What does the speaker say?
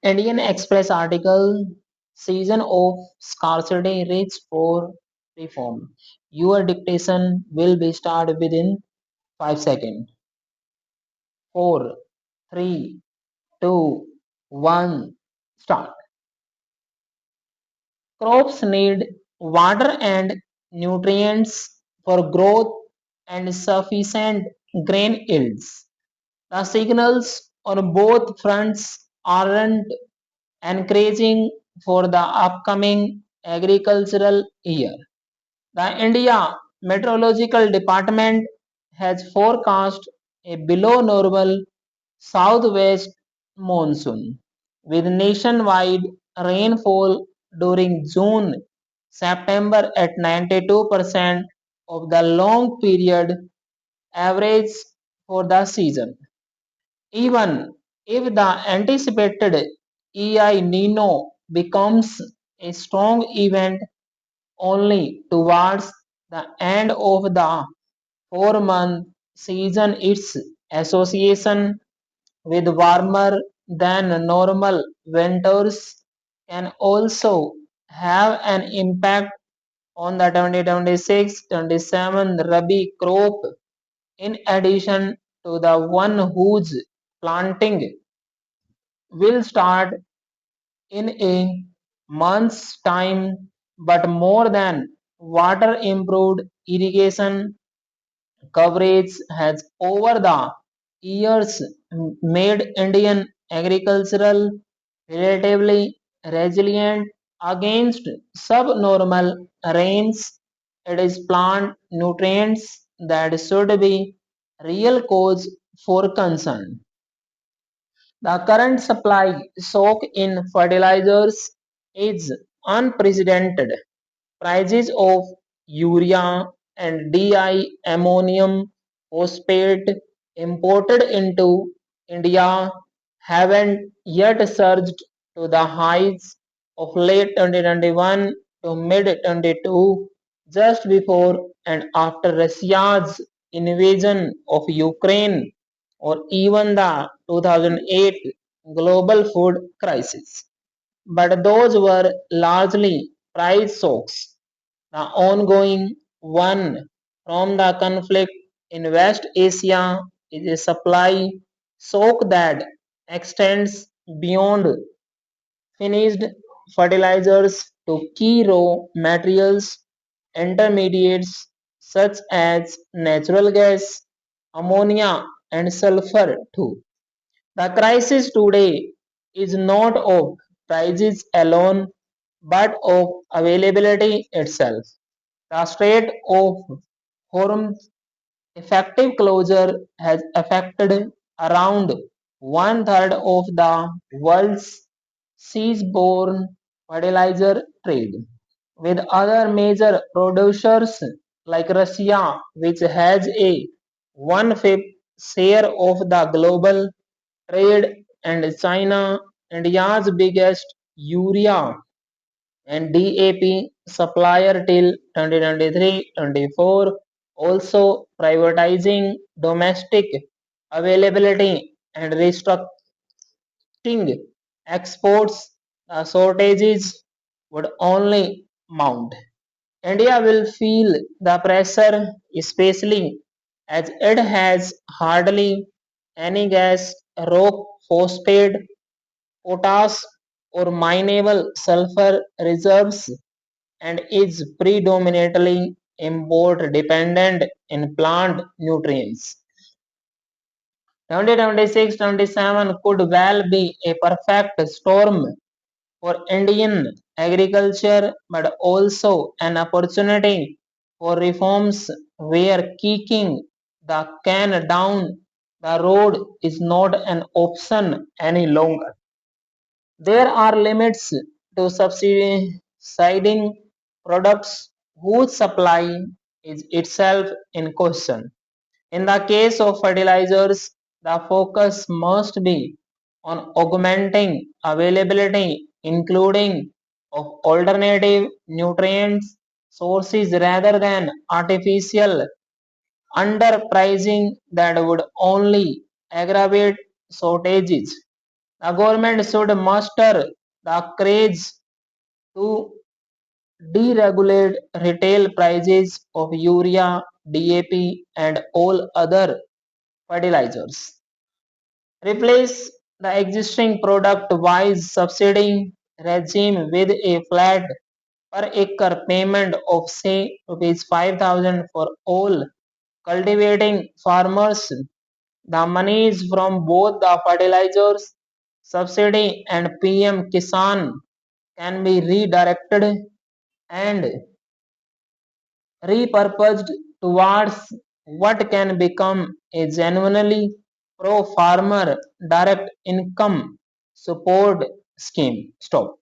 Indian Express article Season of Scarcity Reach for Reform. Your dictation will be started within 5 seconds. 4, 3, 2, 1, start. Crops need water and nutrients for growth and sufficient grain yields. The signals on both fronts aren't encouraging for the upcoming agricultural year. The India Meteorological Department has forecast a below normal southwest monsoon with nationwide rainfall during June September at 92% of the long period average for the season. Even if the anticipated EI Nino becomes a strong event only towards the end of the 4-month season, its association with warmer than normal winters can also have an impact on the 2026-27 Rabi crop in addition to the one whose planting will start in a month's time, but more than water improved irrigation coverage has over the years made Indian agricultural relatively resilient against subnormal rains. It is plant nutrients that should be real cause for concern. The current supply shock in fertilizers is unprecedented. Prices of urea and ammonium phosphate imported into India haven't yet surged to the heights of late 2021 to mid 22, just before and after Russia's invasion of Ukraine, or even the 2008 global food crisis. But those were largely price shocks. The ongoing one from the conflict in West Asia is a supply shock that extends beyond finished fertilizers to key raw materials, intermediates such as natural gas, ammonia, and sulfur too. The crisis today is not of prices alone but of availability itself. The Strait of Hormuz effective closure has affected around one third of the world's seaborne fertilizer trade, with other major producers like Russia, which has a one-fifth share of the global trade, and China, India's biggest urea and DAP supplier till 2023-24, also privatizing domestic availability and restructuring exports, the shortages would only mount. India will feel the pressure, especially as it has hardly any gas, rock, phosphate, potash, or mineable sulfur reserves and is predominantly import dependent in plant nutrients. 2026-27 could well be a perfect storm for Indian agriculture, but also an opportunity for reforms where kicking the can down the road is not an option any longer. There are limits to subsidizing products whose supply is itself in question. In the case of fertilizers, the focus must be on augmenting availability, including of alternative nutrients sources rather than artificial underpricing that would only aggravate shortages. The government should muster the courage to deregulate retail prices of urea, DAP, and all other fertilizers. Replace the existing product-wise subsidy regime with a flat per acre payment of say rupees 5,000 for all cultivating farmers. The monies from both the fertilizers subsidy and PM Kisan can be redirected and repurposed towards what can become a genuinely pro-farmer direct income support scheme. Stop.